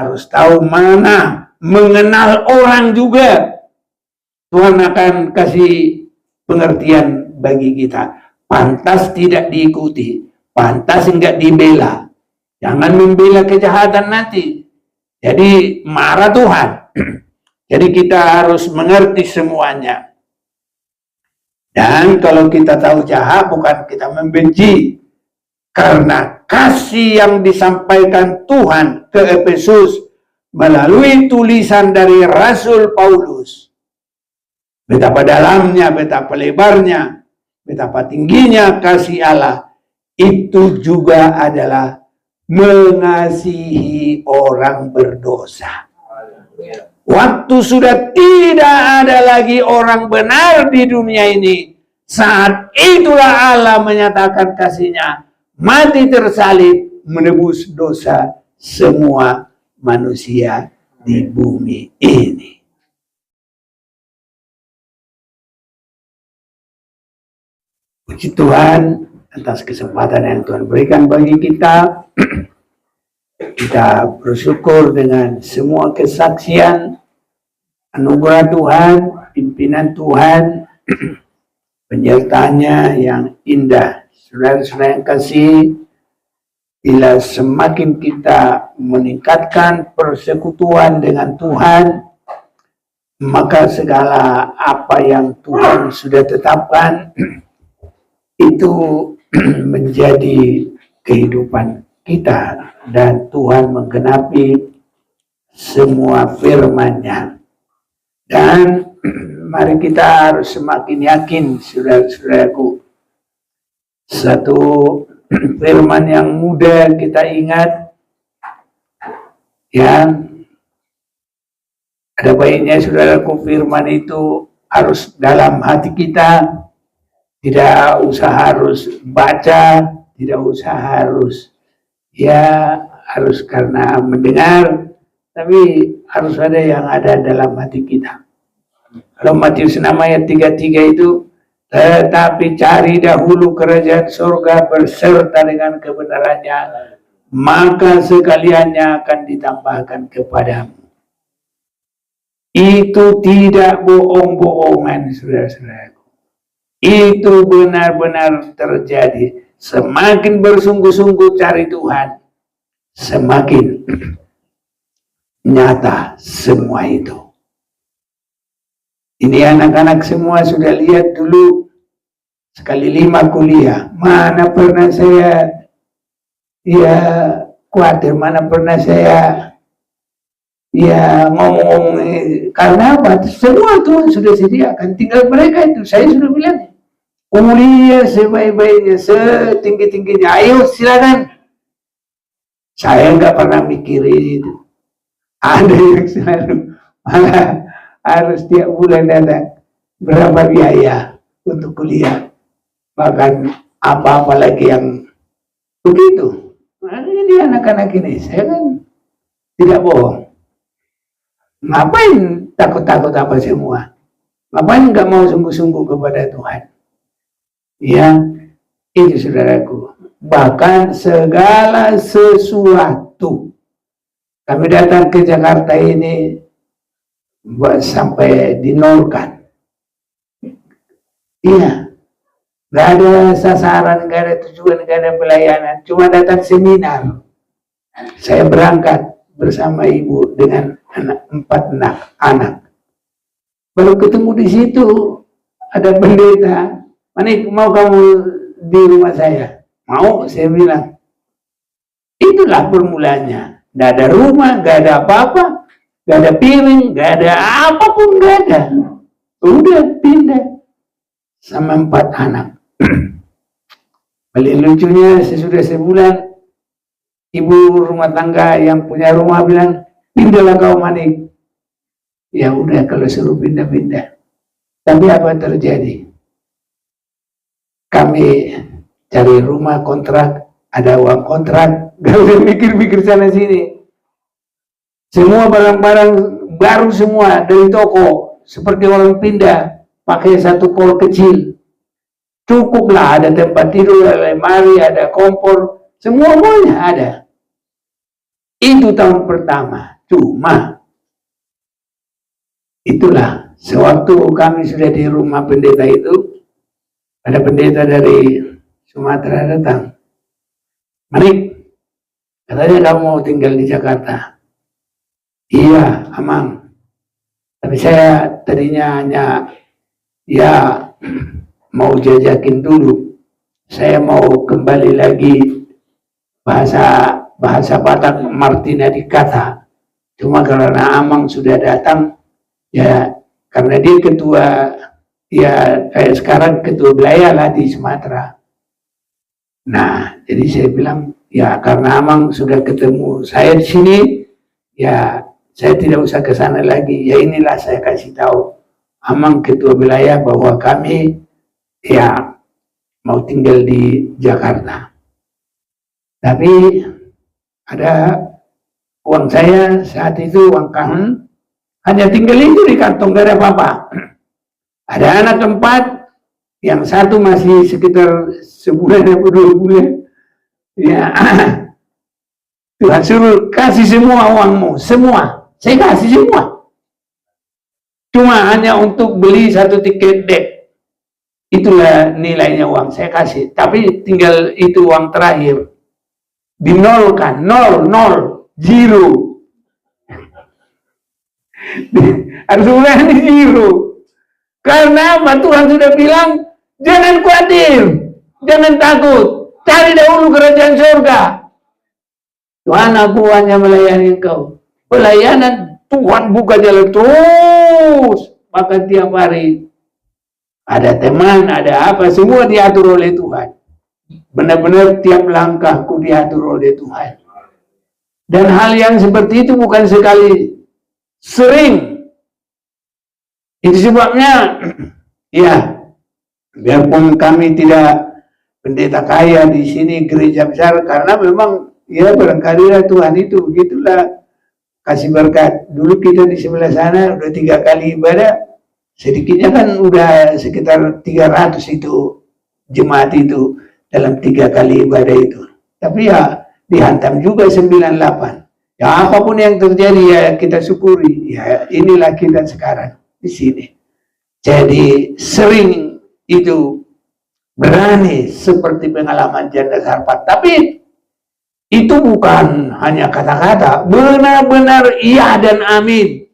harus tahu mana, mengenal orang juga. Tuhan akan kasih pengertian bagi kita. Pantas tidak diikuti, pantas enggak dibela. Jangan membela kejahatan nanti. Jadi marah Tuhan. Jadi kita harus mengerti semuanya. Dan kalau kita tahu jahat, bukan kita membenci. Karena kasih yang disampaikan Tuhan ke Efesus melalui tulisan dari Rasul Paulus. Betapa dalamnya, betapa lebarnya, betapa tingginya kasih Allah. Itu juga adalah mengasihi orang berdosa. Waktu sudah tidak ada lagi orang benar di dunia ini, saat itulah Allah menyatakan kasih-Nya, mati tersalib menebus dosa semua manusia di bumi ini. Puji Tuhan atas kesempatan yang Tuhan berikan bagi kita. Kita bersyukur dengan semua kesaksian, anugerah Tuhan, pimpinan Tuhan, penyertaannya yang indah. Saudara-saudara yang kasih, bila semakin kita meningkatkan persekutuan dengan Tuhan, maka segala apa yang Tuhan sudah tetapkan itu menjadi kehidupan kita, dan Tuhan menggenapi semua firman-Nya. Dan mari kita harus semakin yakin, saudara-saudaraku, satu firman yang mudah kita ingat, ya, ada baiknya saudaraku, firman itu harus dalam hati kita. Tidak usah harus baca, tidak usah harus, ya harus karena mendengar, tapi harus ada yang ada dalam hati kita. Kalau Matius 6 ayat 33 itu, tetapi cari dahulu kerajaan surga berserta dengan kebenarannya, maka sekaliannya akan ditambahkan kepadamu. Itu tidak bohong-bohongan, saudara-saudaraku. Itu benar-benar terjadi. Semakin bersungguh-sungguh cari Tuhan, semakin nyata semua itu. Ini anak-anak semua sudah lihat dulu sekali 5 kuliah. Mana pernah saya khawatir, mana pernah saya ngomong-ngomong, karena apa? Semua Tuhan sudah sediakan, tinggal mereka itu. Saya sudah bilang, kuliah sebaik-baiknya, setinggi-tingginya, ayo silakan. Saya nggak pernah mikirin itu. Ada yang selalu malah harus tiap bulan datang berapa biaya untuk kuliah, bahkan apa-apa lagi yang begitu. Nah, ini anak-anak ini, saya kan tidak bohong. Ngapain takut-takut apa semua? Ngapain nggak mau sungguh-sungguh kepada Tuhan? Ya, itu saudaraku. Bahkan segala sesuatu. Kami datang ke Jakarta ini sampai dinolkan. Iya, nggak ada sasaran, nggak ada tujuan, nggak ada pelayanan. Cuma datang seminar. Saya berangkat bersama ibu dengan 4 anak. Baru ketemu di situ ada pendeta. Manik, mau kamu di rumah saya? Mau, saya bilang. Itulah permulaannya. Nggak ada rumah, nggak ada apa-apa, nggak ada piring, nggak ada apapun, nggak ada. Udah pindah sama 4 anak. Paling lucunya sesudah sebulan, ibu rumah tangga yang punya rumah bilang, pindahlah kau Manik. Ya udah, kalau suruh pindah-pindah. Tapi apa terjadi? Kami cari rumah kontrak, ada uang kontrak, gak usah mikir-mikir sana sini. Semua barang-barang baru semua dari toko, seperti orang pindah, pakai satu kol kecil. Cukuplah, ada tempat tidur, ada lemari, ada kompor, semuanya ada. Itu tahun pertama. Cuma itulah sewaktu kami sudah di rumah pendeta itu, ada pendeta dari Sumatera datang. Mari, katanya kamu mau tinggal di Jakarta. Iya, Amang. Tapi saya tadinya hanya mau jajakin dulu. Saya mau kembali lagi bahasa Batak Martina dikata. Cuma karena Amang sudah datang, ya karena dia ketua, sekarang ketua belayar lah di Sumatera. Nah, jadi saya bilang, ya karena Amang sudah ketemu saya di sini, ya saya tidak usah ke sana lagi. Ya inilah saya kasih tahu Amang ketua wilayah bahwa kami mau tinggal di Jakarta. Tapi ada uang saya saat itu, uang kahun, hanya tinggal itu di kantong, gak ada apa-apa. Ada anak 4, yang satu masih sekitar sebulan atau 2 bulan. Ya, Tuhan suruh kasih semua uangmu, semua. Saya kasih semua. Cuma hanya untuk beli 1 tiket dek. Itulah nilainya uang saya kasih. Tapi tinggal itu uang terakhir. Dinolkan, 0, 0. Artinya di zero. Karena apa? Tuhan sudah bilang, jangan khawatir, jangan takut, cari dahulu kerajaan surga. Tuhan, aku hanya melayani engkau. Pelayanan Tuhan buka jalan terus. Maka tiap hari ada teman, ada apa, semua diatur oleh Tuhan. Benar-benar tiap langkahku diatur oleh Tuhan. Dan hal yang seperti itu bukan sekali, sering. Itu sebabnya, ya, biarpun kami tidak pendeta kaya di sini gereja besar, karena memang ya barangkali lah Tuhan itu begitulah kasih berkat. Dulu kita di sebelah sana udah 3 kali ibadah, sedikitnya kan udah sekitar 300 itu jemaat itu dalam 3 kali ibadah itu. Tapi ya dihantam juga 98. Ya apapun yang terjadi ya kita syukuri. Ya inilah kita sekarang di sini. Jadi sering itu berani seperti pengalaman janda Sarfat. Tapi itu bukan hanya kata-kata, benar-benar iya dan amin.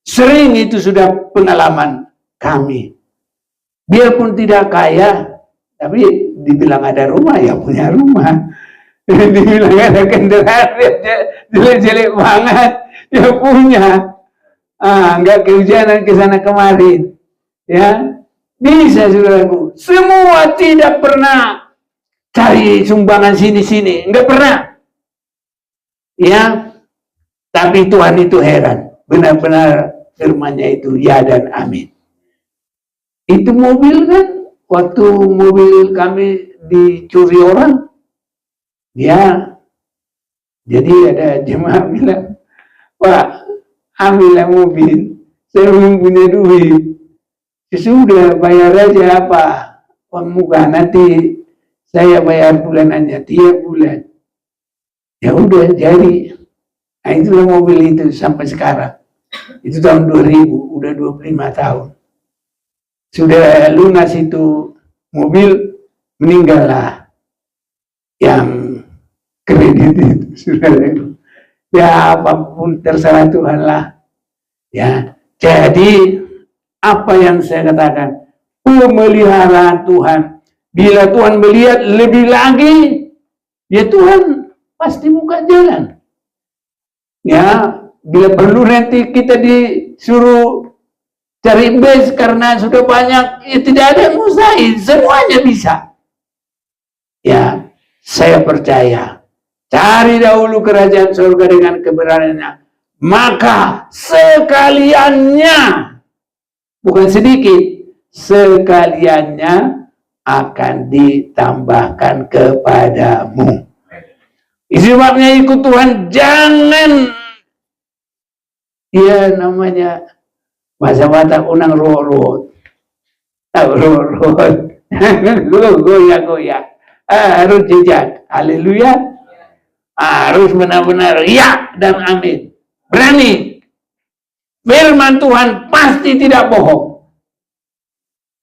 Sering itu sudah pengalaman kami. Biarpun tidak kaya, tapi dibilang ada rumah, ya punya rumah. Dibilang ada kendaraan, jelek-jelek banget, ya punya. Enggak kehujanan ke sana kemarin. Ya, bisa saudaraku. Semua tidak pernah cari sumbangan sini-sini, enggak pernah. Ya, tapi Tuhan itu heran. Benar-benar firman-Nya itu ya dan amin. Itu mobil kan, waktu mobil kami dicuri orang, ya, jadi ada jemaah bilang, Pak, ambillah mobil, saya belum punya duit. Sudah bayar aja apa uang muka, nanti saya bayar bulanannya tiap bulan. Ya udah jadi. Nah itulah mobil itu sampai sekarang. Itu tahun 2000, udah 25 tahun. Sudah lunas itu mobil, meninggallah yang kredit itu, sudah. Ya apapun terserah Tuhan lah. Ya, jadi apa yang saya katakan, pemeliharaan Tuhan. Bila Tuhan melihat lebih lagi, ya Tuhan pasti buka jalan. Ya, bila perlu nanti kita disuruh cari base karena sudah banyak, ya tidak ada yang mustahil, semuanya bisa. Ya, saya percaya. Cari dahulu kerajaan surga dengan keberaniannya, maka sekaliannya, bukan sedikit, sekaliannya akan ditambahkan kepadamu. Sebabnya ikut Tuhan, jangan, ya namanya bahasa Batak unang roh-roh, goyah-goyah, harus jejak, haleluya. Harus benar-benar ya dan amin. Berani. Firman Tuhan pasti tidak bohong.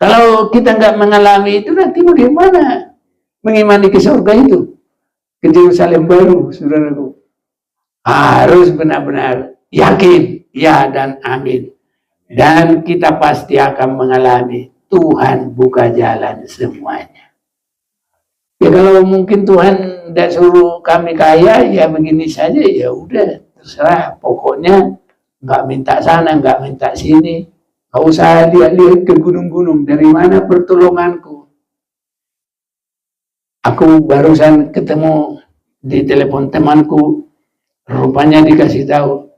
Kalau kita nggak mengalami itu, nanti bagaimana mengimani ke surga itu? Ke Yerusalem baru, saudaraku. Harus benar-benar yakin, ya dan amin. Dan kita pasti akan mengalami Tuhan buka jalan semuanya. Ya kalau mungkin Tuhan tidak suruh kami kaya, ya begini saja, ya udah terserah. Pokoknya nggak minta sana, nggak minta sini. Nggak usah lihat-lihat ke gunung-gunung. Dari mana pertolonganku? Aku barusan ketemu di telepon temanku, rupanya dikasih tahu,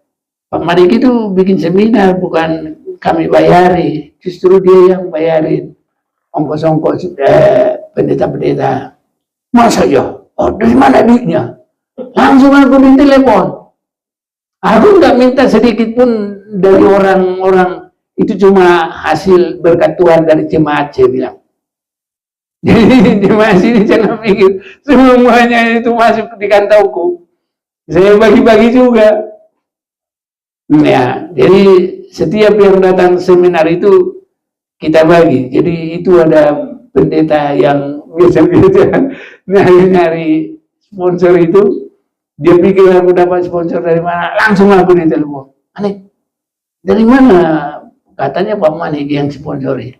Pak Marik itu bikin seminar, bukan kami bayari, justru dia yang bayarin ongkos-ongkos pendeta-pendeta. Masa ya? Oh, dari mana duitnya? Langsung aku di telepon. Aku nggak minta sedikit pun dari orang-orang, itu cuma hasil berkat Tuhan dari jemaat, saya bilang. Jadi jemaat sini jangan pikir semuanya itu masuk di kantongku. Saya bagi-bagi juga. Ya, jadi setiap yang datang seminar itu kita bagi. Jadi itu ada pendeta yang biasa-biasa nyari sponsor itu, dia pikir aku dapat sponsor dari mana, langsung aku ditelepon. Aneh, dari mana? Katanya Pak Manik yang sponsori.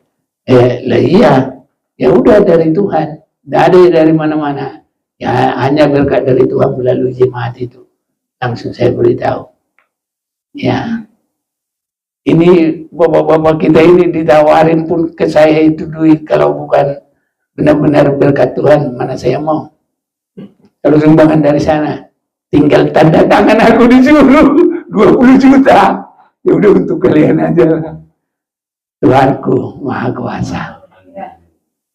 Lah iya, ya udah dari Tuhan, tidak ada dari mana-mana. Ya hanya berkat dari Tuhan melalui jemaat itu. Langsung saya beritahu. Ya, ini bapak-bapak kita ini ditawarin pun ke saya itu duit, kalau bukan benar-benar berkat Tuhan, mana saya mau. Kalau sumbangan dari sana, tinggal tanda tangan aku disuruh 20 juta. Ya udah untuk kalian aja. Tuhanku Maha Kuasa.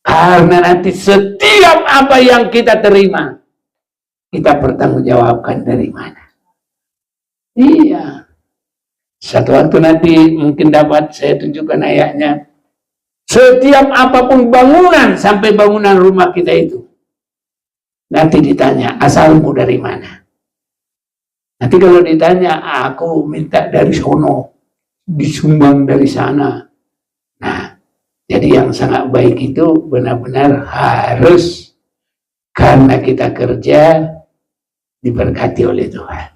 Karena nanti setiap apa yang kita terima, kita bertanggungjawabkan dari mana. Iya. Satu waktu nanti mungkin dapat saya tunjukkan ayatnya. Setiap apapun bangunan, sampai bangunan rumah kita itu, nanti ditanya, asalmu dari mana? Nanti kalau ditanya, aku minta dari sono, disumbang dari sana. Nah, jadi yang sangat baik itu benar-benar harus karena kita kerja diberkati oleh Tuhan.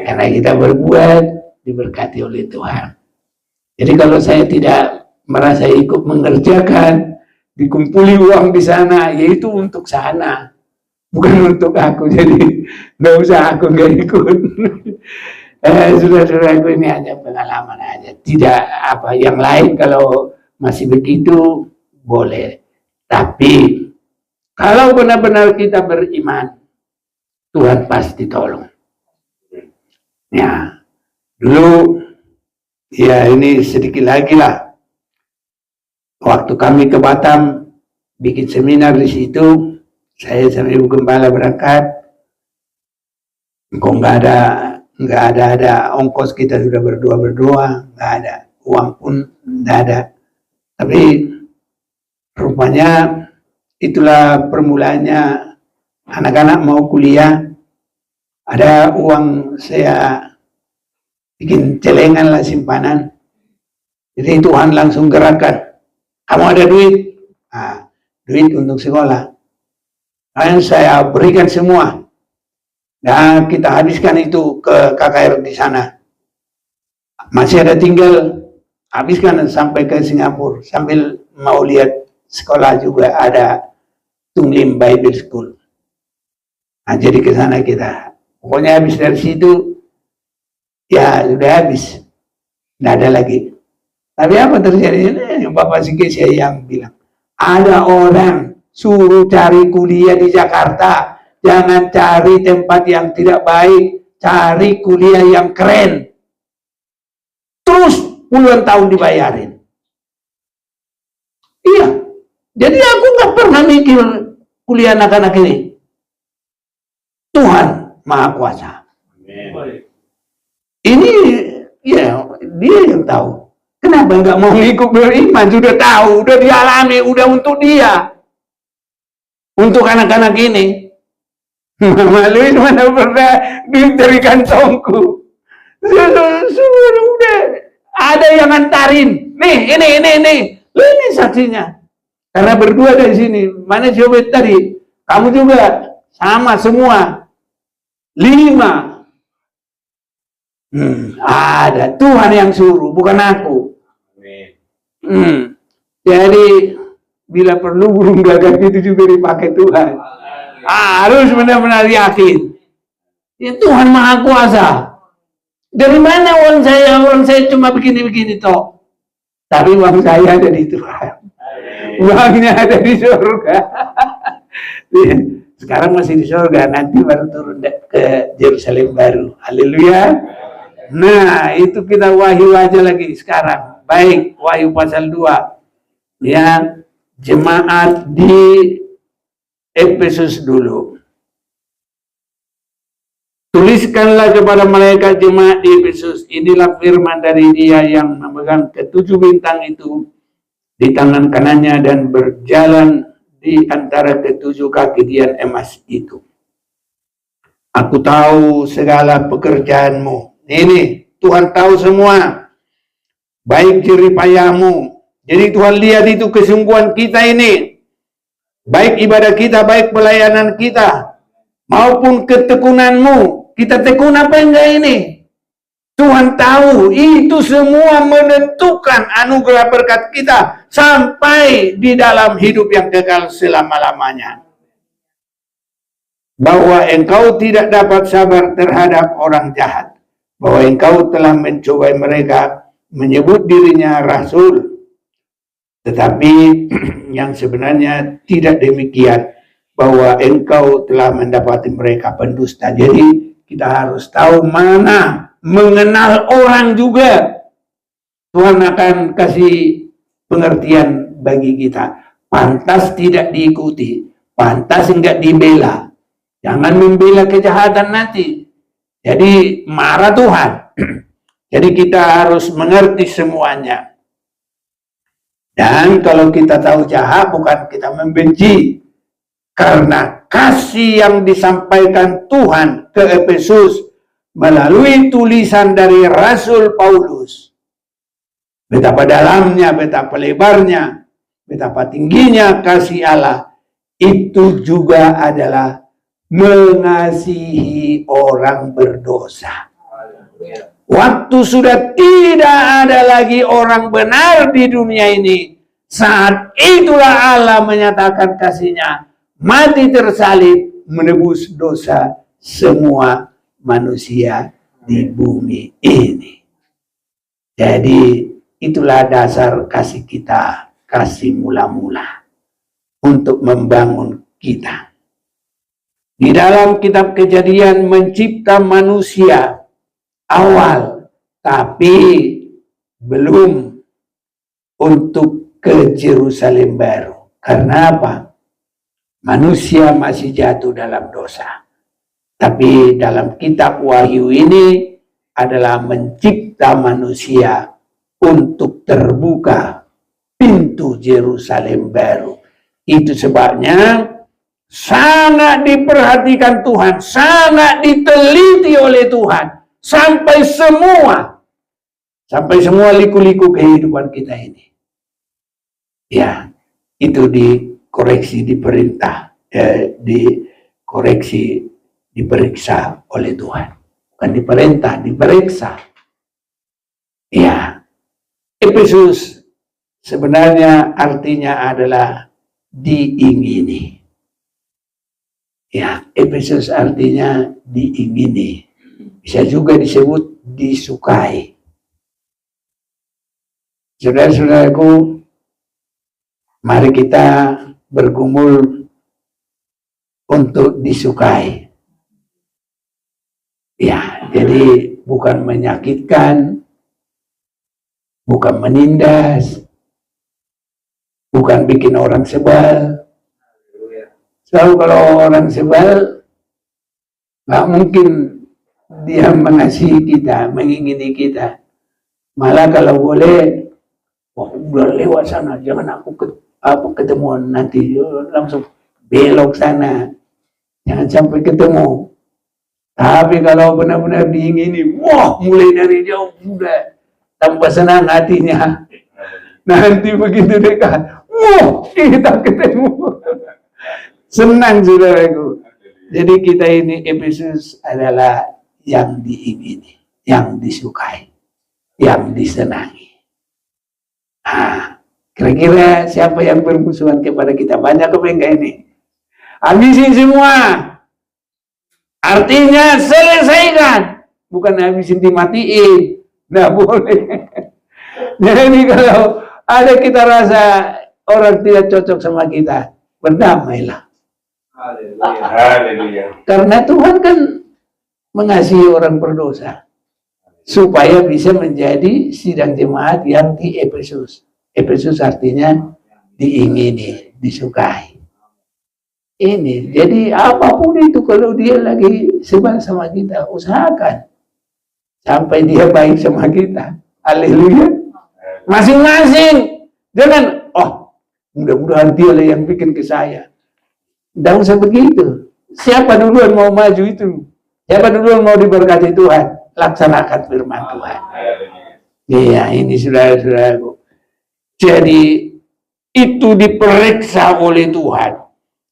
Karena kita berbuat diberkati oleh Tuhan. Jadi kalau saya tidak merasa ikut mengerjakan, dikumpuli uang di sana, yaitu untuk sana, bukan untuk aku. Jadi nggak usah aku nggak ikut. Saudara-saudaraku, ini hanya pengalaman aja, tidak apa yang lain. Kalau masih begitu boleh, tapi kalau benar-benar kita beriman, Tuhan pasti tolong. Ya, dulu ya ini sedikit lagi lah. Waktu kami ke Batam bikin seminar di situ, saya sama Ibu Gembala berangkat. Kok nggak ada ongkos, kita sudah berdoa, nggak ada uang pun, nggak ada. Tapi rupanya itulah permulaannya, anak-anak mau kuliah, ada uang, saya bikin celengan lah, simpanan. Jadi Tuhan langsung gerakan. Kamu ada duit? Nah, duit untuk sekolah. Dan saya berikan semua. Dan kita habiskan itu ke KKR di sana. Masih ada tinggal, habiskan sampai ke Singapura. Sambil mau lihat sekolah juga, ada Tung Lim Bible School. Nah, jadi ke sana kita. Pokoknya habis dari situ, ya sudah habis. Tidak ada lagi. Tapi apa terjadi? Bapak Sikesya yang bilang, ada orang suruh cari kuliah di Jakarta, jangan cari tempat yang tidak baik, cari kuliah yang keren. Terus puluhan tahun dibayarin. Iya, jadi aku nggak pernah mikir kuliah anak-anak ini. Tuhan Maha Kuasa. Ini ya dia yang tahu. Kenapa nggak mau ikut beriman? Sudah tahu, udah dialami, udah untuk dia, untuk anak-anak ini. Mama Luis mana pernah duit dari kantongku. Sudah ada yang ngantarin. Nih, ini. Ini saksinya. Karena berdua dari sini. Mana Jobet tadi? Kamu juga sama semua. 5. Ada Tuhan yang suruh, bukan aku. Jadi bila perlu burung gagak itu juga dipakai Tuhan. Harus benar-benar yakin. Ya, Tuhan Maha Kuasa. Dari mana uang saya? Uang saya cuma begini-begini toh. Tapi uang saya ada di Tuhan. Uangnya ada di surga. Sekarang masih di surga, nanti baru turun ke Yerusalem baru. Haleluya. Nah, itu kita wahyu aja lagi sekarang. Baik, wahyu pasal 2. Ya, jemaat di Efesus dulu. Tuliskanlah kepada mereka jemaat di Efesus, inilah firman dari Dia yang memegang ke-7 bintang itu di tangan kanannya dan berjalan di antara ke-7 kaki dian emas itu. Aku tahu segala pekerjaanmu. Ini Tuhan tahu semua. Baik jerih payahmu. Jadi Tuhan lihat itu kesungguhan kita ini. Baik ibadah kita, baik pelayanan kita. Maupun ketekunanmu. Kita tekun apa enggak ini? Tuhan tahu itu semua menentukan anugerah berkat kita sampai di dalam hidup yang kekal selama-lamanya. Bahwa engkau tidak dapat sabar terhadap orang jahat. Bahwa engkau telah mencobai mereka menyebut dirinya rasul. Tetapi yang sebenarnya tidak demikian. Bahwa engkau telah mendapati mereka pendusta. Jadi kita harus tahu mana. Mengenal orang juga. Tuhan akan kasih pengertian bagi kita. Pantas tidak diikuti. Pantas enggak dibela. Jangan membela kejahatan nanti. Jadi marah Tuhan. Jadi kita harus mengerti semuanya. Dan kalau kita tahu jahat, bukan kita membenci. Karena kasih yang disampaikan Tuhan ke Efesus melalui tulisan dari Rasul Paulus. Betapa dalamnya, betapa lebarnya, betapa tingginya kasih Allah. Itu juga adalah mengasihi orang berdosa. Waktu sudah tidak ada lagi orang benar di dunia ini. Saat itulah Allah menyatakan kasih-Nya. Mati tersalib menebus dosa semua manusia di bumi ini. Jadi itulah dasar kasih kita, kasih mula-mula untuk membangun kita. Di dalam kitab Kejadian mencipta manusia awal, tapi belum untuk ke Yerusalem baru. Karena apa? Manusia masih jatuh dalam dosa. Tapi dalam kitab Wahyu ini adalah mencipta manusia untuk terbuka pintu Yerusalem baru. Itu sebabnya sangat diperhatikan Tuhan, sangat diteliti oleh Tuhan. Sampai semua liku-liku kehidupan kita ini. Ya, itu dikoreksi, diperintah, dikoreksi, diperiksa oleh Tuhan. Bukan diperintah, diperiksa. Ya, Efesus sebenarnya artinya adalah diingini. Ya, Efesus artinya diingini. Bisa juga disebut disukai. Saudara-saudaraku, mari kita bergumul untuk disukai. Ya, jadi bukan menyakitkan, bukan menindas, bukan bikin orang sebal. So, kalau orang sebal, nggak mungkin dia mengasihi kita, mengingini kita. Malah kalau boleh, wah udah lewat sana, jangan aku ketemuan nanti, langsung belok sana. Jangan sampai ketemu. Tapi kalau benar-benar diingini, wah, mulai dari jauh sudah tanpa senang hatinya. Nanti begitu dekat, wah, kita ketemu. Senang, saudaraku. Jadi kita ini Efesus adalah yang diingini, yang disukai, yang disenangi. Kira-kira siapa yang bermusuhan kepada kita? Banyak apa enggak ini? Habisin semua. Artinya selesaikan. Bukan habisin dimatiin. Nah, boleh. Jadi kalau ada kita rasa orang tidak cocok sama kita, berdamailah. Haleluya. Karena Tuhan kan mengasihi orang berdosa supaya bisa menjadi sidang jemaat yang di Efesus. Efesus artinya diingini, disukai. Ini, jadi apapun itu kalau dia lagi sebal sama kita, usahakan sampai dia baik sama kita. Haleluya. Masing-masing. Jangan, oh, mudah-mudahan dia lah yang bikin ke saya. Tidak usah begitu. Siapa duluan mau maju itu? Siapa duluan mau diberkati Tuhan? Laksanakan firman Tuhan. Iya, ini saudara-saudaraku. Jadi itu diperiksa oleh Tuhan.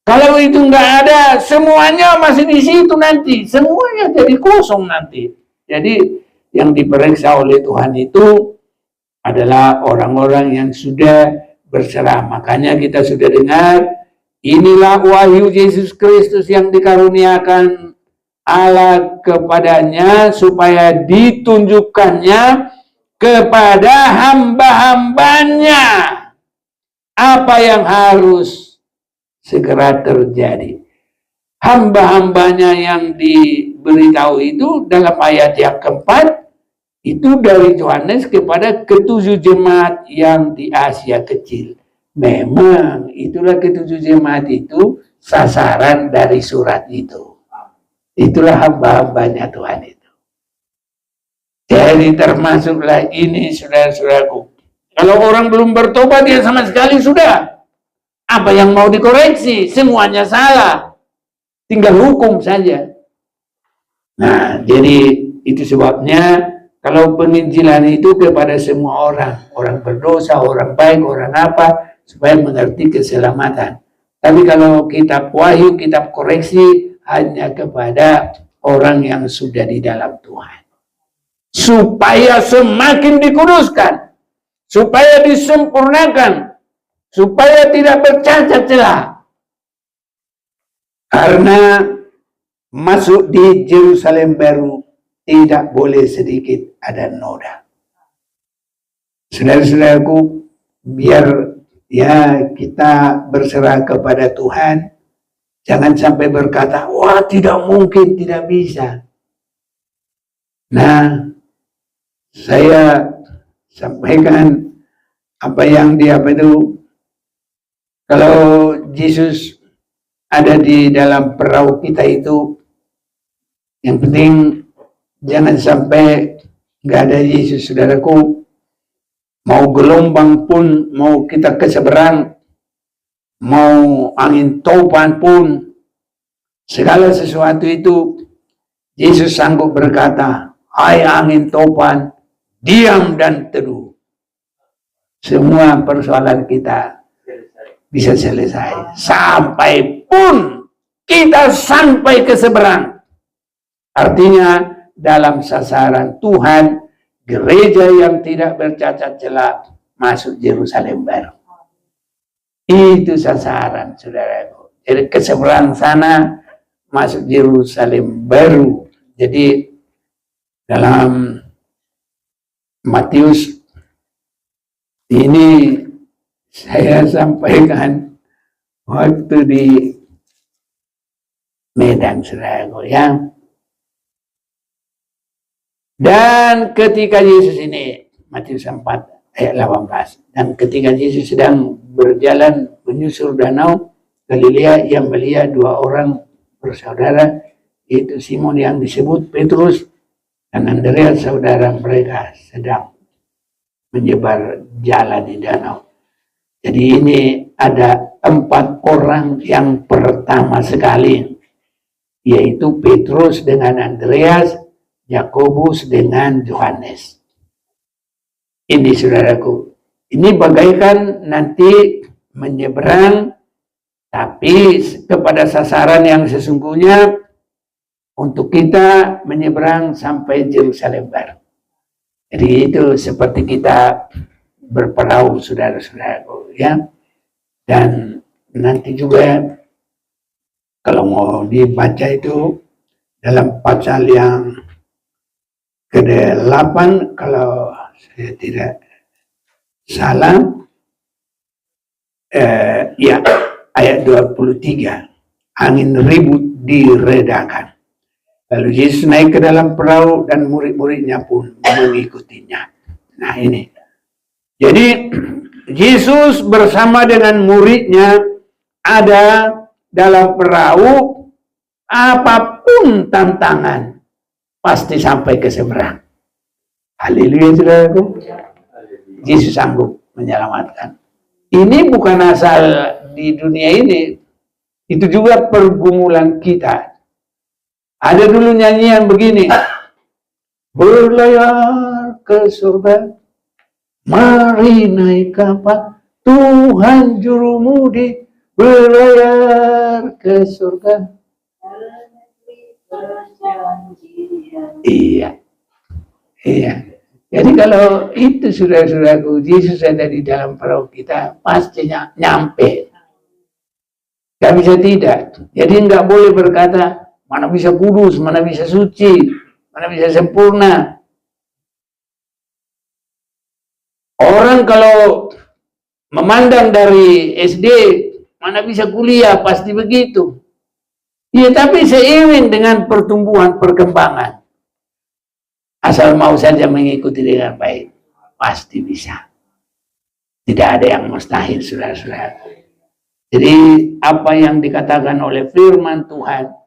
Kalau itu nggak ada, semuanya masih di situ nanti. Semuanya jadi kosong nanti. Jadi yang diperiksa oleh Tuhan itu adalah orang-orang yang sudah berserah. Makanya kita sudah dengar, inilah wahyu Yesus Kristus yang dikaruniakan Allah kepadanya supaya ditunjukkannya kepada hamba-hambanya apa yang harus segera terjadi. Hamba-hambanya yang diberitahu itu dalam ayat yang keempat, itu dari Yohanes kepada ketujuh jemaat yang di Asia Kecil. Memang itulah ketujuh jemaat itu sasaran dari surat itu. Itulah hamba-hambanya Tuhan itu. Jadi termasuklah ini saudara-saudaraku. Kalau orang belum bertobat dia sama sekali sudah. Apa yang mau dikoreksi? Semuanya salah. Tinggal hukum saja. Nah, jadi itu sebabnya kalau penginjilan itu kepada semua orang. Orang berdosa, orang baik, orang apa, supaya mengerti keselamatan. Tapi kalau kitab wahyu, kitab koreksi, hanya kepada orang yang sudah di dalam Tuhan. Supaya semakin dikuduskan. Supaya disempurnakan. Supaya tidak bercacat celah. Karena masuk di Yerusalem baru tidak boleh sedikit ada noda. Saudara-saudaraku, biar ya kita berserah kepada Tuhan. Jangan sampai berkata, wah tidak mungkin, tidak bisa. Nah, saya sampaikan apa yang kalau Yesus ada di dalam perahu kita itu, yang penting jangan sampai nggak ada Yesus, saudaraku. Mau gelombang pun, mau kita ke seberang, mau angin topan pun, segala sesuatu itu Yesus sanggup berkata, hai angin topan, diam dan teduh. Semua persoalan kita bisa selesai. Sampai pun kita sampai ke seberang. Artinya dalam sasaran Tuhan, gereja yang tidak bercacat celah masuk Yerusalem baru. Itu sasaran, saudaraku. Jadi ke seberang sana masuk Yerusalem baru. Jadi dalam Matius ini saya sampaikan waktu di Medan, saudaraku, ya. Dan ketika Yesus ini, Matius 4 ayat 18, dan ketika Yesus sedang berjalan menyusur danau Galilea, yang melihat dua orang bersaudara, yaitu Simon yang disebut Petrus dan Andreas, saudara mereka, sedang menyebar jala di danau. Jadi ini ada 4 orang yang pertama sekali yaitu Petrus dengan Andreas, Yakobus dengan Yohanes. Ini saudaraku, ini bagaikan nanti menyeberang, tapi kepada sasaran yang sesungguhnya untuk kita menyeberang sampai Yerusalem Baru. Jadi itu seperti kita berperahu, saudara-saudaraku, ya. Dan nanti juga kalau mau dibaca itu dalam pasal yang ke-8, kalau saya tidak salah, ya, ayat 23, angin ribut diredakan. Lalu Yesus naik ke dalam perahu dan murid-muridnya pun mengikutinya. Nah ini. Jadi Yesus bersama dengan muridnya ada dalam perahu, apapun tantangan pasti sampai ke seberang. Haleluya, saudaraku. Yesus sanggup menyelamatkan. Ini bukan asal di dunia ini, itu juga pergumulan kita. Ada dulu nyanyian begini, berlayar ke surga, mari naik kapal, Tuhan jurumudi, berlayar ke surga. Iya. Jadi kalau itu saudara-saudaraku, Yesus ada di dalam perahu kita, pastinya nyampe. Gak bisa tidak. Jadi nggak boleh berkata, mana bisa kudus, mana bisa suci, mana bisa sempurna. Orang kalau memandang dari SD, mana bisa kuliah, pasti begitu. Ya, tapi seiring dengan pertumbuhan, perkembangan, asal mau saja mengikuti dengan baik, pasti bisa. Tidak ada yang mustahil, saudara-saudara. Jadi, apa yang dikatakan oleh firman Tuhan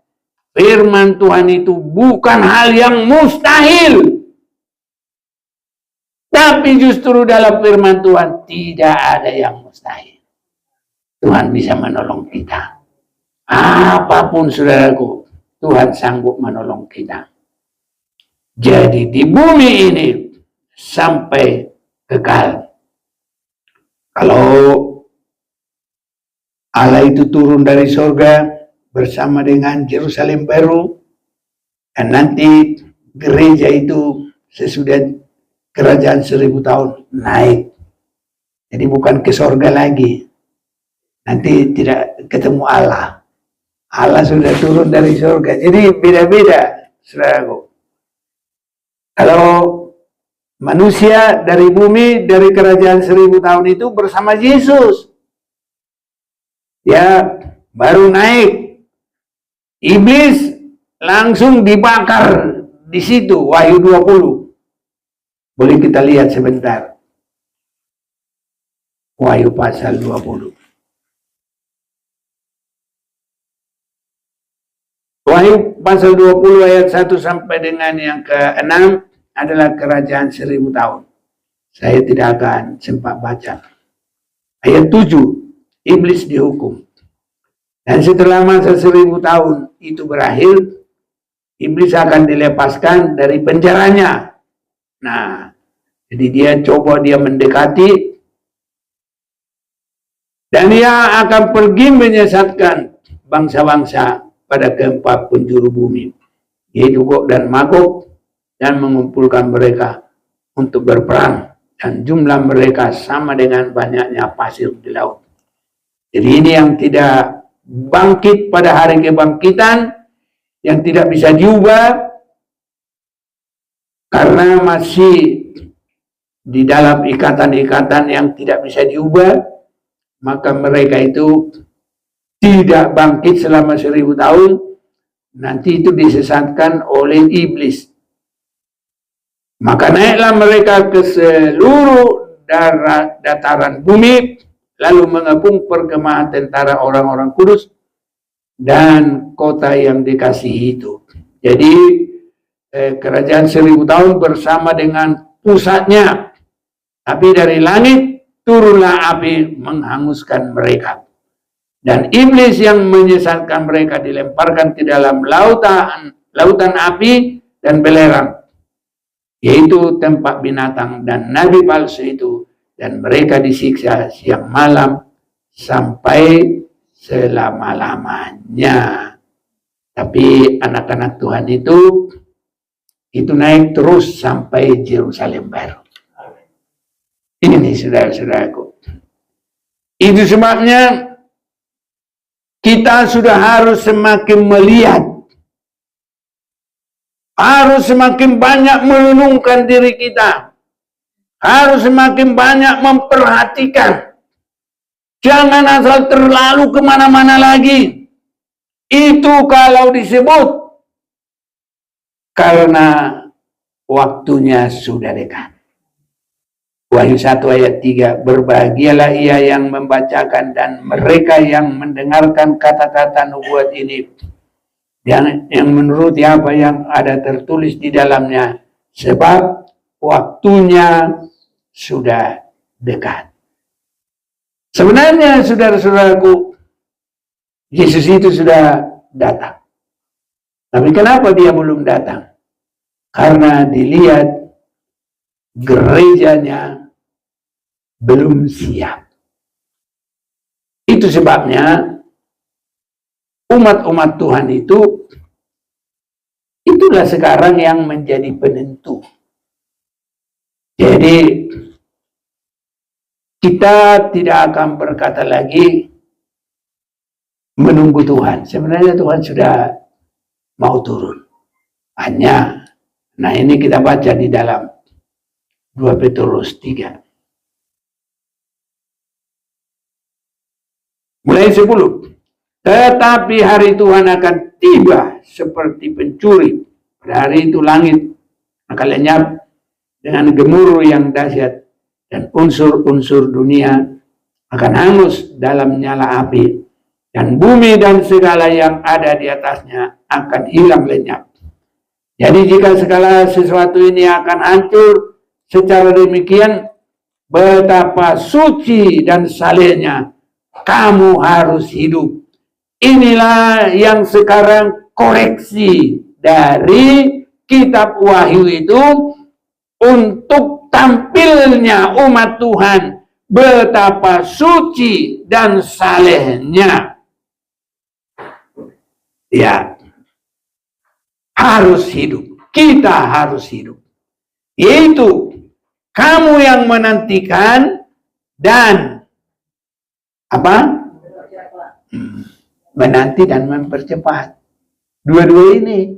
itu bukan hal yang mustahil. Tapi justru dalam firman Tuhan tidak ada yang mustahil. Tuhan bisa menolong kita. Apapun saudaraku, Tuhan sanggup menolong kita. Jadi di bumi ini sampai kekal. Kalau Allah itu turun dari surga bersama dengan Yerusalem Baru, dan nanti gereja itu sesudah kerajaan 1000 tahun naik. Jadi bukan ke surga lagi. Nanti tidak ketemu Allah. Allah sudah turun dari surga. Jadi beda-beda, saudaraku. Kalau manusia dari bumi, dari kerajaan 1000 tahun itu bersama Yesus, ya baru naik. Iblis langsung dibakar di situ, Wahyu 20. Boleh kita lihat sebentar. Wahyu pasal 20. Wahyu pasal 20 ayat 1 sampai dengan yang ke-6 adalah kerajaan 1000 tahun. Saya tidak akan sempat baca. Ayat 7, iblis dihukum. Dan setelah masa 1000 tahun itu berakhir, iblis akan dilepaskan dari penjaranya. Nah, jadi dia mendekati, dan dia akan pergi menyesatkan bangsa-bangsa pada keempat penjuru bumi, yaitu Gog dan Magog, dan mengumpulkan mereka untuk berperang, dan jumlah mereka sama dengan banyaknya pasir di laut. Jadi ini yang tidak bangkit pada hari kebangkitan, yang tidak bisa diubah karena masih di dalam ikatan-ikatan yang tidak bisa diubah, maka mereka itu tidak bangkit selama 1000 tahun. Nanti itu disesatkan oleh iblis. Maka naiklah mereka ke seluruh dataran bumi, lalu mengepung perkemahan tentara orang-orang kudus dan kota yang dikasihi itu. Jadi kerajaan 1000 tahun bersama dengan pusatnya, tapi dari langit turunlah api menghanguskan mereka. Dan iblis yang menyesatkan mereka dilemparkan ke dalam lautan api dan belerang, yaitu tempat binatang dan nabi palsu itu, dan mereka disiksa siang malam sampai selama-lamanya. Tapi anak-anak Tuhan itu naik terus sampai Yerusalem baru. Ini saudara-saudaraku. Itu sebabnya kita sudah harus semakin melihat, harus semakin banyak merenungkan diri kita, harus semakin banyak memperhatikan. Jangan asal terlalu kemana-mana lagi. Itu kalau disebut karena waktunya sudah dekat. Wahyu 1 ayat 3, berbahagialah ia yang membacakan dan mereka yang mendengarkan kata-kata nubuat ini, yang menuruti apa yang ada tertulis di dalamnya, sebab waktunya sudah dekat. Sebenarnya saudara-saudaraku, Yesus itu sudah datang. Tapi kenapa dia belum datang? Karena dilihat gerejanya belum siap. Itu sebabnya umat-umat Tuhan itulah sekarang yang menjadi penentu. Jadi kita tidak akan berkata lagi menunggu Tuhan. Sebenarnya Tuhan sudah mau turun. Nah ini kita baca di dalam 2 Petrus 3. Mulai 10. Tetapi hari Tuhan akan tiba seperti pencuri. Pada hari itu langit akan lenyap dengan gemuruh yang dahsyat, dan unsur-unsur dunia akan hangus dalam nyala api, dan bumi dan segala yang ada di atasnya akan hilang lenyap. Jadi jika segala sesuatu ini akan hancur secara demikian, betapa suci dan salehnya kamu harus hidup. Inilah yang sekarang koreksi dari kitab Wahyu itu untuk tampilnya umat Tuhan, betapa suci dan salehnya. Ya, harus hidup. Kita harus hidup. Yaitu kamu yang menantikan dan apa? Menanti dan mempercepat. Dua-dua ini.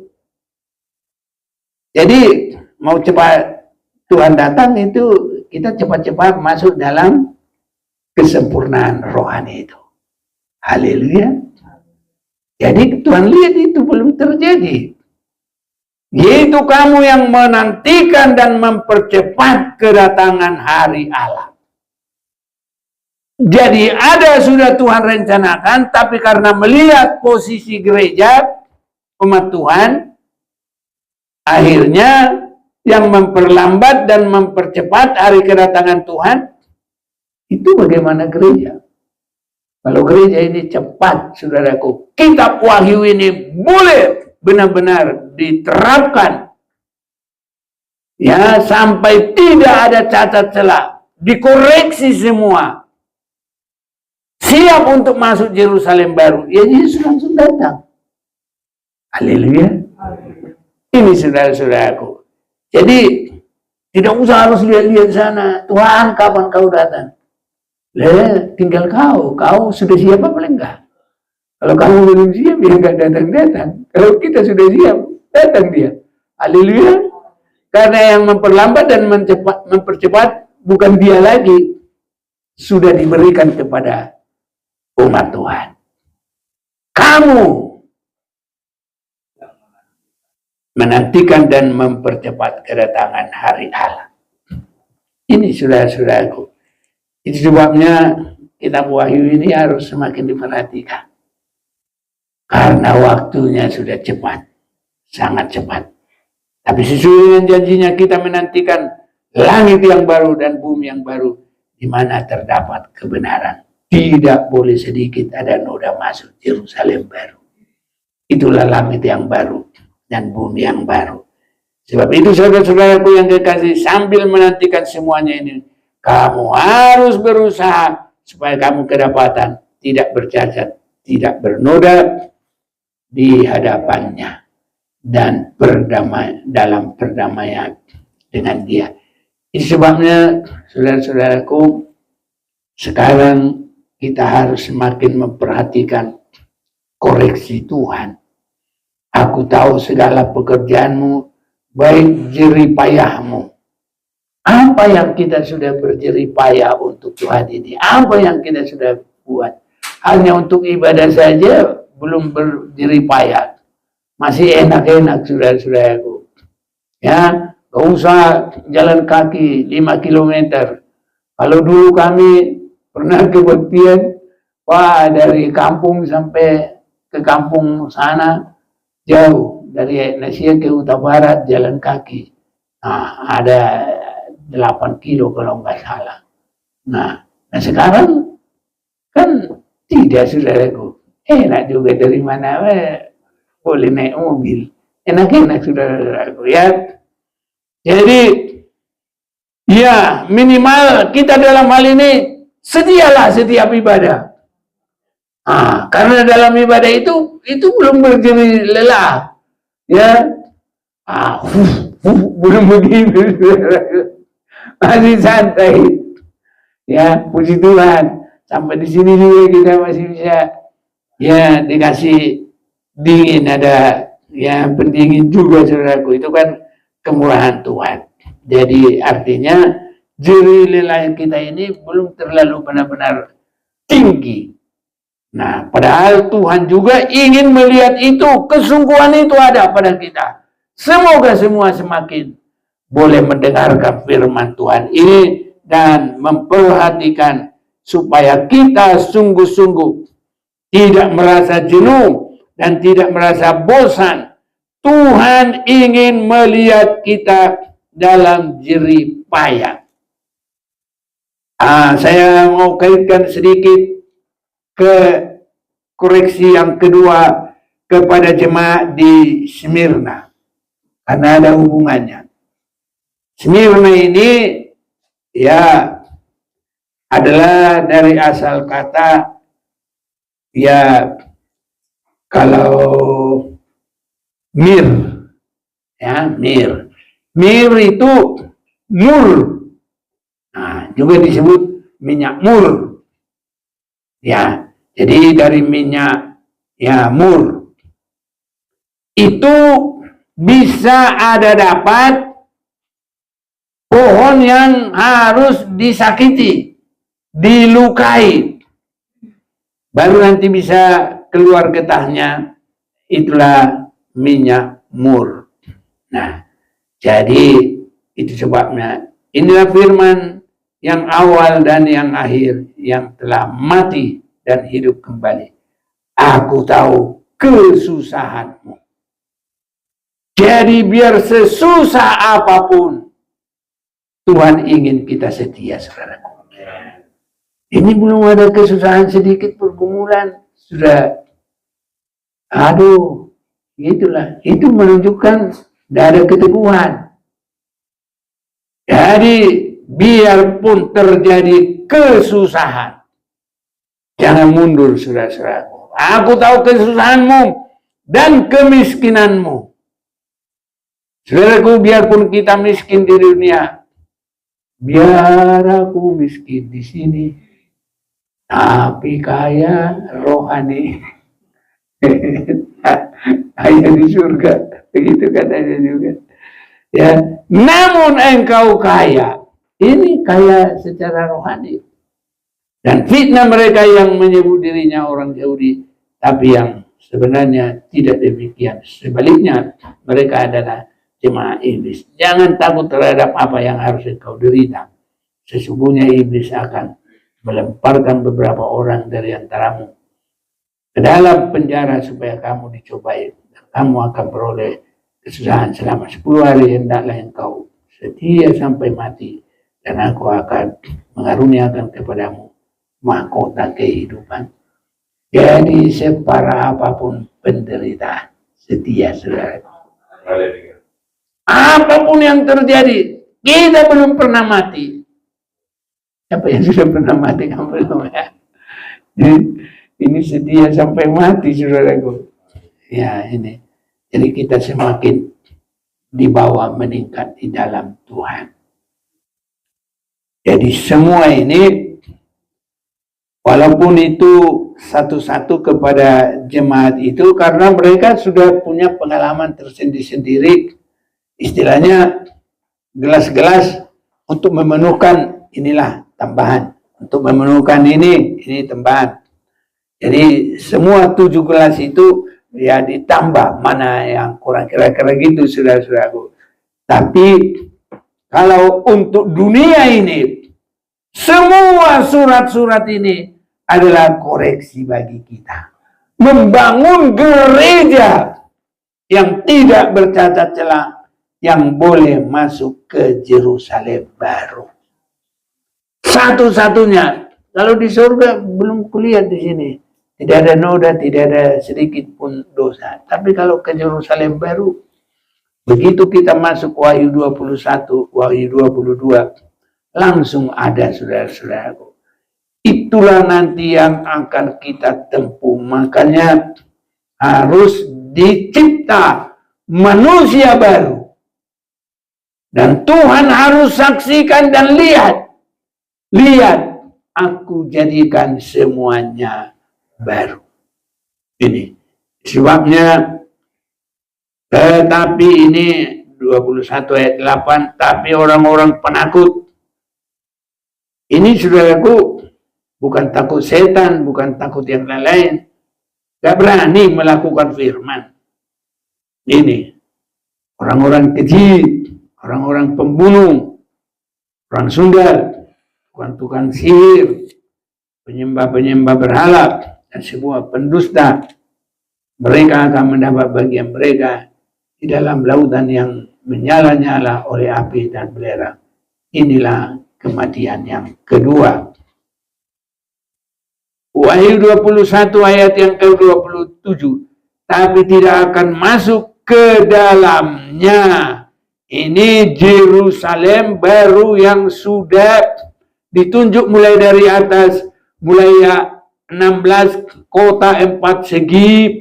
Jadi mau cepat Tuhan datang itu kita cepat-cepat masuk dalam kesempurnaan rohani itu. Haleluya. Jadi Tuhan lihat itu belum terjadi. Yaitu kamu yang menantikan dan mempercepat kedatangan hari Allah. Jadi ada sudah Tuhan rencanakan, tapi karena melihat posisi gereja, umat Tuhan, akhirnya yang memperlambat dan mempercepat hari kedatangan Tuhan, itu bagaimana gereja? Kalau gereja ini cepat, saudaraku, kitab Wahyu ini boleh benar-benar diterapkan. Ya, sampai tidak ada cacat celah, dikoreksi semua. Siap untuk masuk Yerusalem baru. Ya, Yesus langsung datang. Haleluya. Ini saudara-saudaraku. Jadi, tidak usah harus lihat-lihat sana. Tuhan, kapan kau datang? Tinggal kau sudah siap apa enggak? Kalau kamu belum siap, ya enggak datang-datang. Kalau kita sudah siap, datang dia. Haleluya. Karena yang memperlambat dan mempercepat bukan dia lagi. Sudah diberikan kepada umat Tuhan. Kamu menantikan dan mempercepat kedatangan hari Allah. Ini saudara-saudaraku. Itu sebabnya kitab Wahyu ini harus semakin diperhatikan. Karena waktunya sudah cepat. Sangat cepat. Tapi sesuai dengan janjinya kita menantikan langit yang baru dan bumi yang baru, di mana terdapat kebenaran. tidak boleh sedikit ada noda masuk Yerusalem baru. Itulah langit yang baru dan bumi yang baru. Sebab itu saudara-saudaraku yang kekasih, sambil menantikan semuanya ini, kamu harus berusaha supaya kamu kedapatan tidak bercacat, tidak bernoda di hadapannya, dan dalam perdamaian dengan dia. Itu sebabnya saudara-saudaraku, sekarang kita harus semakin memperhatikan koreksi Tuhan. Aku tahu segala pekerjaanmu, baik jerih payahmu. Apa yang kita sudah berjerih payah untuk Tuhan ini? Apa yang kita sudah buat? Hanya untuk ibadah saja belum berjerih payah. Masih enak-enak saudara-saudaraku. Ya, gak usah jalan kaki 5 kilometer. Kalau dulu kami pernah kebaktian, wah dari kampung sampai ke kampung sana jauh, dari Nasia ke Utara Barat jalan kaki. Nah, ada 8 kilo kalau nggak salah. Nah sekarang kan tidak, saudaraku. Enak juga, dari mana boleh naik mobil. Enak-enak saudaraku ya. Jadi ya minimal kita dalam hal ini sedialah setiap ibadah. Karena dalam ibadah itu belum berjeri lelah. Ya. Belum begitu. Masih santai. Ya, puji Tuhan. Sampai di sini juga kita masih bisa ya dikasih dingin, ada ya pendingin juga saudaraku. Itu kan kemurahan Tuhan. Jadi artinya jeri lelah kita ini belum terlalu benar-benar tinggi. Nah, padahal Tuhan juga ingin melihat itu, kesungguhan itu ada pada kita. Semoga semua semakin boleh mendengarkan firman Tuhan ini dan memperhatikan supaya kita sungguh-sungguh tidak merasa jenuh dan tidak merasa bosan. Tuhan ingin melihat kita dalam jerih payah. Saya mau kaitkan sedikit ke koreksi yang kedua kepada jemaat di Smyrna, karena ada hubungannya. Smyrna ini ya adalah dari asal kata ya, kalau mir ya, mir itu mur. Nah, juga disebut minyak mur. Ya, jadi dari minyak ya mur itu bisa ada dapat pohon yang harus disakiti, dilukai, baru nanti bisa keluar getahnya. Itulah minyak mur. Nah, jadi itu sebabnya inilah firman yang awal dan yang akhir, yang telah mati dan hidup kembali. Aku tahu kesusahanmu. Jadi biar sesusah apapun, Tuhan ingin kita setia, saudaraku. Ini belum ada kesusahan sedikit, pergumulan sudah, aduh, itulah. Itu menunjukkan tidak ada keteguhan. Jadi biarpun terjadi kesusahan, jangan mundur, saudara-saudaraku. Aku tahu kesusahanmu dan kemiskinanmu. Saudaraku, biarpun kita miskin di dunia, biar aku miskin di sini, tapi kaya rohani. Hanya di surga, begitu katanya juga. Ya, namun engkau kaya, ini kaya secara rohani. Dan fitnah mereka yang menyebut dirinya orang Yahudi, tapi yang sebenarnya tidak demikian. Sebaliknya, mereka adalah jemaat iblis. Jangan takut terhadap apa yang harus engkau derita. Sesungguhnya iblis akan melemparkan beberapa orang dari antaramu ke dalam penjara supaya kamu dicobai. Kamu akan beroleh kesusahan selama 10 hari. Hendaklah engkau setia sampai mati, dan aku akan mengaruniakan kepadamu mahkota kehidupan. Jadi separah apapun penderitaan, setia saudara. Apapun yang terjadi, kita belum pernah mati. Siapa yang sudah pernah mati kan belum ya? Ini setia sampai mati saudaraku. Ya ini. Jadi kita semakin dibawa meningkat di dalam Tuhan. Jadi semua ini, walaupun itu satu-satu kepada jemaat itu, karena mereka sudah punya pengalaman tersendiri-sendiri, istilahnya gelas-gelas untuk memenuhkan inilah tambahan, untuk memenuhkan ini tambahan. Jadi semua 7 gelas itu ya ditambah, mana yang kurang, kira-kira gitu saudara-saudaraku. Tapi kalau untuk dunia ini, semua surat-surat ini adalah koreksi bagi kita. Membangun gereja yang tidak bercacat celah, yang boleh masuk ke Yerusalem baru. Satu-satunya, kalau di surga belum kulihat di sini. Tidak ada noda, tidak ada sedikit pun dosa. Tapi kalau ke Yerusalem baru, begitu kita masuk Wahyu 21, Wahyu 22, langsung ada saudara-saudaraku. Itulah nanti yang akan kita tempuh. Makanya harus dicipta manusia baru. Dan Tuhan harus saksikan dan lihat. Lihat, aku jadikan semuanya baru. Ini sebabnya, tetapi ini 21 ayat 8, tapi orang-orang penakut. Ini saudaraku, bukan takut setan, bukan takut yang lain-lain. Gak berani melakukan firman. Ini orang-orang keji, orang-orang pembunuh, orang sundal, tukang-tukang sihir, penyembah-penyembah berhala, dan semua pendusta. Mereka akan mendapat bagian mereka di dalam lautan yang menyala-nyala oleh api dan belerang. Inilah kematian yang kedua. Wahyu 21 ayat yang ke-27. Tapi tidak akan masuk ke dalamnya. Ini Yerusalem baru yang sudah ditunjuk mulai dari atas, mulai 16 kota 4 segi.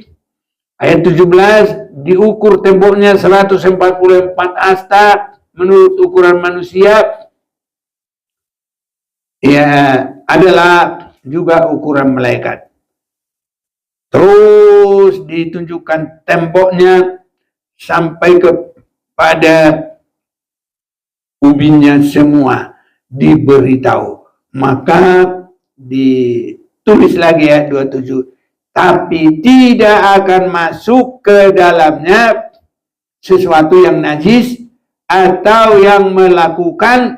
Ayat 17, diukur temboknya 144 asta menurut ukuran manusia. Ya, adalah juga ukuran malaikat. Terus ditunjukkan temboknya sampai kepada ubinnya semua diberitahu. Maka ditulis lagi ya 27. Tapi tidak akan masuk ke dalamnya sesuatu yang najis atau yang melakukan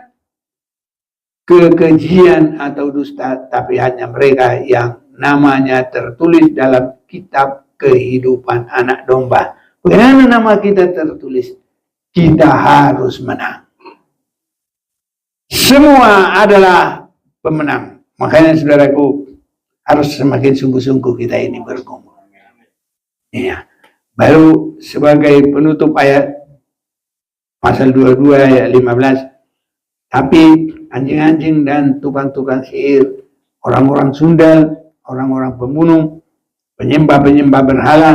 kekejian atau dusta, tapi hanya mereka yang namanya tertulis dalam kitab kehidupan anak domba. Bagaimana nama kita tertulis? Kita harus menang. Semua adalah pemenang. Makanya saudaraku, harus semakin sungguh-sungguh kita ini bergumul. Ya. Baru sebagai penutup ayat pasal 22 ayat 15. Tapi anjing-anjing dan tukang-tukang sihir, orang-orang sundal, orang-orang pembunuh, penyembah-penyembah berhala,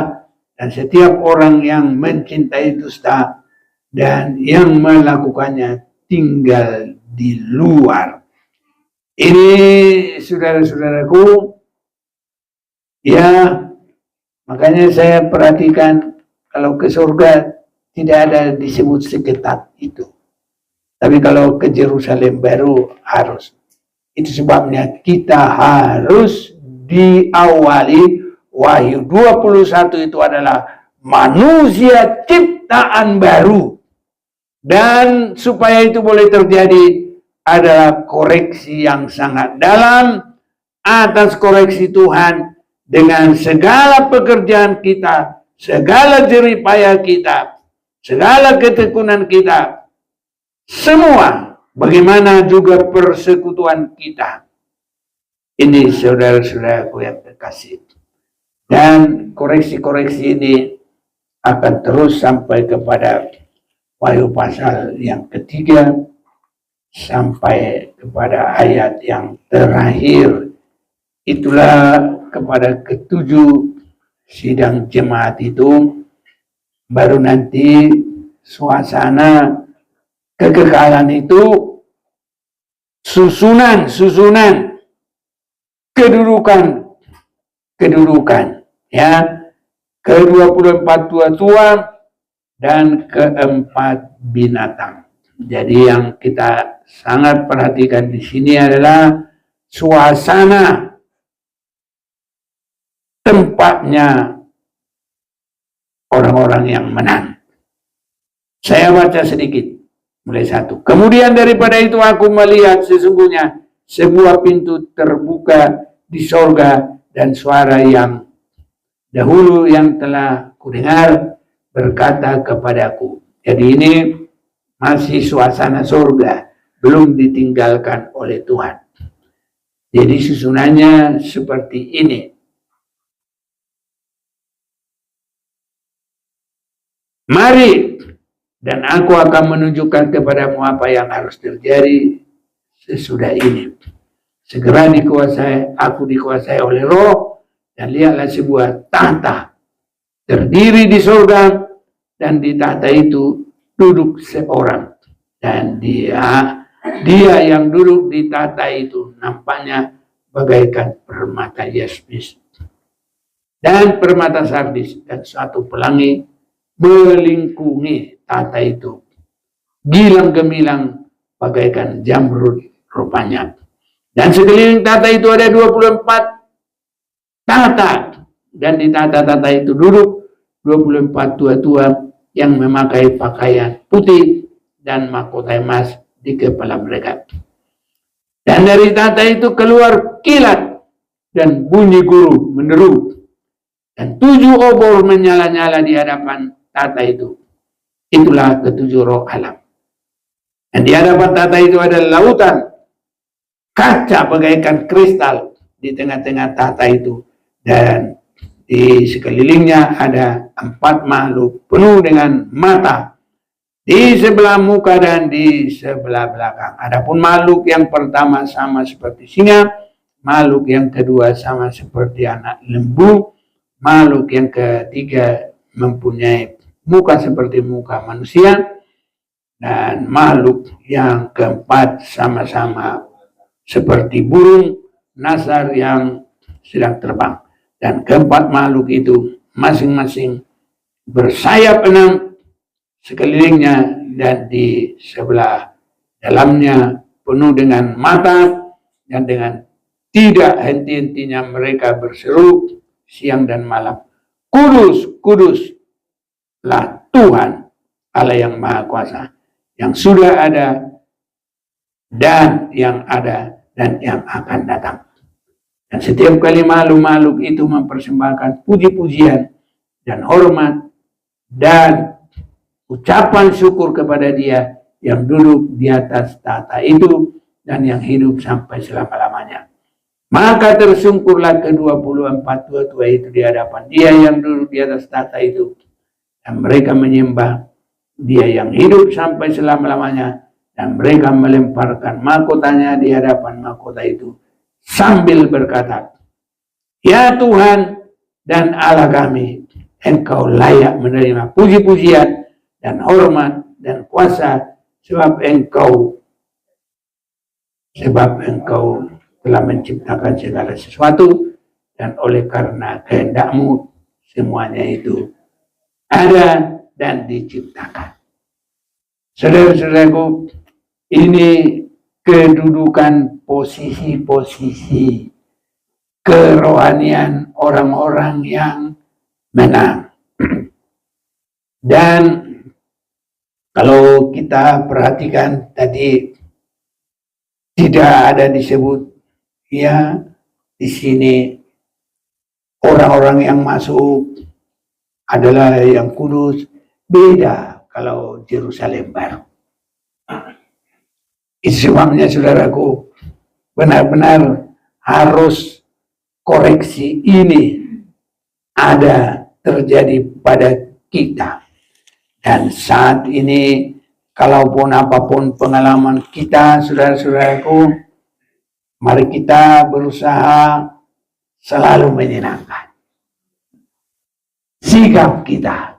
dan setiap orang yang mencintai dusta dan yang melakukannya tinggal di luar. Ini saudara-saudaraku, ya, makanya saya perhatikan kalau ke surga tidak ada disebut seketat itu. Tapi kalau ke Yerusalem baru harus. Itu sebabnya kita harus diawali Wahyu 21 itu adalah manusia ciptaan baru. Dan supaya itu boleh terjadi adalah koreksi yang sangat dalam atas koreksi Tuhan dengan segala pekerjaan kita, segala jerih payah kita, segala ketekunan kita, semua, bagaimana juga persekutuan kita. Ini saudara-saudaraku yang terkasih. Dan koreksi-koreksi ini akan terus sampai kepada Wahyu pasal yang ketiga sampai kepada ayat yang terakhir. Itulah kepada ketujuh sidang jemaat itu, baru nanti suasana kekekalan itu susunan kedudukan ya, ke-24 tua-tua dan keempat binatang. Jadi yang kita sangat perhatikan di sini adalah suasana tempatnya orang-orang yang menang. Saya baca sedikit mulai 1. Kemudian daripada itu aku melihat sesungguhnya sebuah pintu terbuka di sorga, dan suara yang dahulu yang telah kudengar berkata kepadaku. Jadi ini masih suasana sorga, belum ditinggalkan oleh Tuhan. Jadi susunannya seperti ini. Mari, dan aku akan menunjukkan kepadamu apa yang harus terjadi sesudah ini. Segera aku dikuasai oleh Roh, dan lihatlah sebuah tahta terdiri di surga, dan di tahta itu duduk seorang, dan dia yang duduk di tahta itu nampaknya bagaikan permata yaspis dan permata sardis, dan suatu pelangi melingkungi tahta itu, gilang gemilang bagaikan jamrud rupanya. Dan sekeliling tahta itu ada 24 tahta, dan di tahta-tahta itu duduk 24 tua-tua yang memakai pakaian putih dan mahkota emas di kepala mereka. Dan dari tahta itu keluar kilat dan bunyi guru menderu, dan 7 obor menyala-nyala di hadapan tahta itu. Itulah ketujuh roh alam. Dan di hadapan tahta itu ada lautan kaca bagaikan kristal di tengah-tengah tahta itu, dan di sekelilingnya ada 4 makhluk penuh dengan mata di sebelah muka dan di sebelah belakang. Adapun makhluk yang pertama sama seperti singa, makhluk yang kedua sama seperti anak lembu, makhluk yang ketiga mempunyai muka seperti muka manusia, dan makhluk yang keempat sama-sama seperti burung nasar yang sedang terbang. Dan keempat makhluk itu masing-masing bersayap 6 sekelilingnya, dan di sebelah dalamnya penuh dengan mata, dan dengan tidak henti-hentinya mereka berseru siang dan malam, Kudus, kuduslah Tuhan Allah yang Maha Kuasa, yang sudah ada dan yang ada dan yang akan datang. Dan setiap kali makhluk-makhluk itu mempersembahkan puji-pujian dan hormat dan ucapan syukur kepada Dia yang duduk di atas tahta itu dan yang hidup sampai selama-lamanya. Maka tersungkurlah ke-24 tua-tua itu di hadapan Dia yang duduk di atas tahta itu, dan mereka menyembah Dia yang hidup sampai selama-lamanya, dan mereka melemparkan mahkotanya di hadapan mahkota itu sambil berkata, Ya Tuhan dan Allah kami, Engkau layak menerima puji-pujian dan hormat dan kuasa, sebab Engkau telah menciptakan segala sesuatu, dan oleh karena kehendak-Mu semuanya itu ada dan diciptakan. Saudara-saudaraku, ini kedudukan posisi-posisi kerohanian orang-orang yang menang. Dan kalau kita perhatikan tadi tidak ada disebut ya di sini orang-orang yang masuk adalah yang kudus, beda kalau Yerusalem baru. Itu sebabnya saudaraku, benar-benar harus koreksi ini ada terjadi pada kita. Dan saat ini, kalaupun apapun pengalaman kita, saudara-saudaraku, mari kita berusaha selalu menyenangkan sikap kita,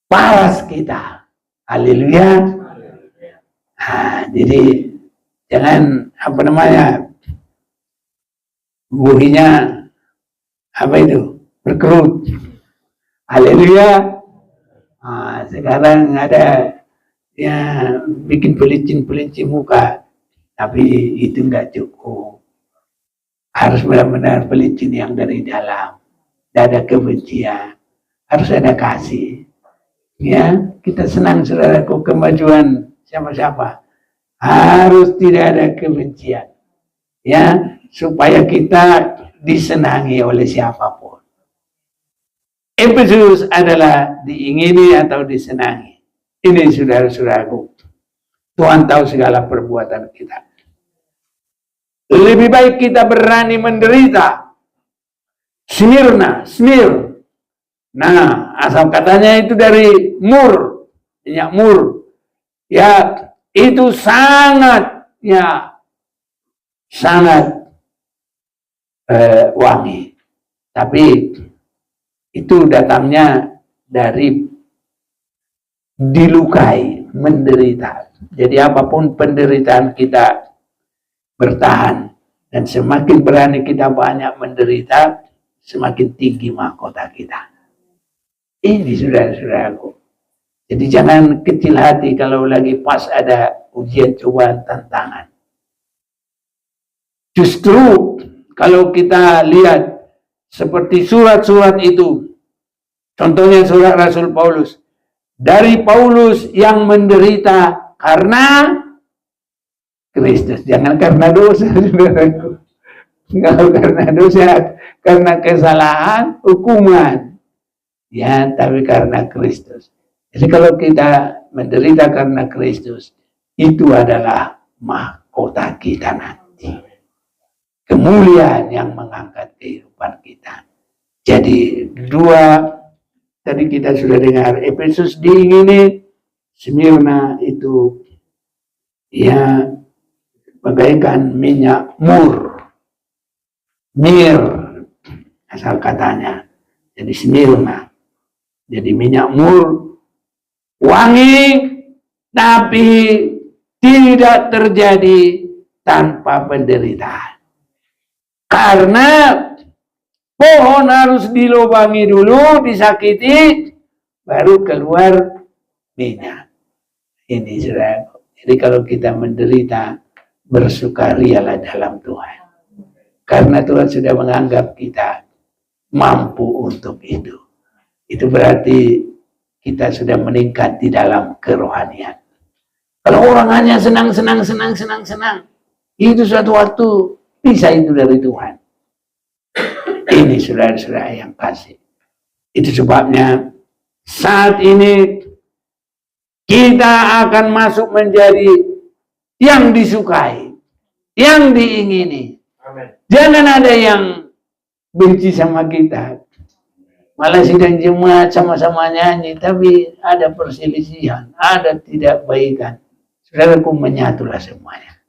paras kita. Haleluya. Jadi jangan buhinya berkerut. Haleluya. Sekarang ada bikin pelicin muka, tapi itu enggak cukup. Harus benar-benar pelicin yang dari dalam. Tidak ada kebencian, harus ada kasih. Ya, kita senang saudaraku kemajuan siapa-siapa. Harus tidak ada kebencian. Ya, supaya kita disenangi oleh siapapun. Efesus adalah diingini atau disenangi. Ini saudara-saudaraku. Tuhan tahu segala perbuatan kita. Lebih baik kita berani menderita. Smir. Nah, asal katanya itu dari mur. Minyak mur. Ya, itu sangat wangi. Tapi itu datangnya dari dilukai, menderita. Jadi apapun penderitaan kita bertahan. Dan semakin berani kita banyak menderita, semakin tinggi mahkota kita. Ini saudara-saudaraku. Jadi jangan kecil hati kalau lagi pas ada ujian, cobaan, tantangan. Justru kalau kita lihat seperti surat-surat itu, contohnya surat Rasul Paulus, dari Paulus yang menderita karena Kristus, jangan karena dosa, saudaraku. Kalau karena dosa, karena kesalahan, hukuman. Ya, tapi karena Kristus. Jadi kalau kita menderita karena Kristus, itu adalah mahkota kita nanti. Kemuliaan yang mengangkat kehidupan kita. Jadi tadi kita sudah dengar, Efesus diingini, Smyrna itu ya bagaikan minyak mur. Mir, asal katanya. Jadi Smyrna. Jadi minyak mur, wangi, tapi tidak terjadi tanpa penderitaan. Karena pohon harus dilubangi dulu, disakiti, baru keluar minyak. Ini saudara. Jadi kalau kita menderita, bersukarialah dalam Tuhan. Karena Tuhan sudah menganggap kita mampu untuk itu. Itu berarti kita sudah meningkat di dalam kerohanian. Kalau orang hanya senang, itu suatu waktu bisa itu dari Tuhan. Ini saudara-saudara yang kasih. Itu sebabnya saat ini kita akan masuk menjadi yang disukai, yang diingini. Amen. Jangan ada yang benci sama kita. Malah sidang jemaat sama-sama nyanyi, tapi ada perselisihan, ada tidak baikan. Saudaraku, menyatulah semuanya.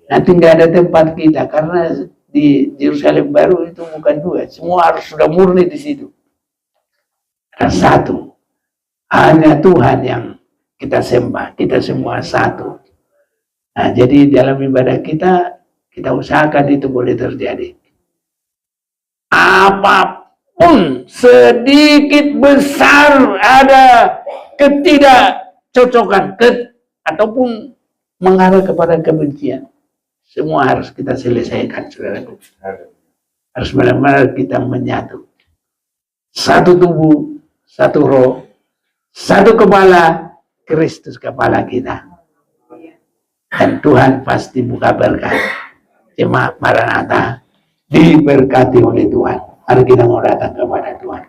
Nanti nggak ada tempat kita, karena di Yerusalem baru itu bukan dua, semua harus sudah murni di situ. Ada satu, hanya Tuhan yang kita sembah, kita semua satu. Nah, jadi dalam ibadah kita usahakan itu boleh terjadi. Apapun sedikit besar ada ketidakcocokan ataupun mengarah kepada kebencian, semua harus kita selesaikan, saudaraku. Harus benar-benar kita menyatu. Satu tubuh, satu roh, satu kepala, Kristus kepala kita. Dan Tuhan pasti buka berkat. Jemaat Maranatha diberkati oleh Tuhan. Mari kita mau datang kepada Tuhan.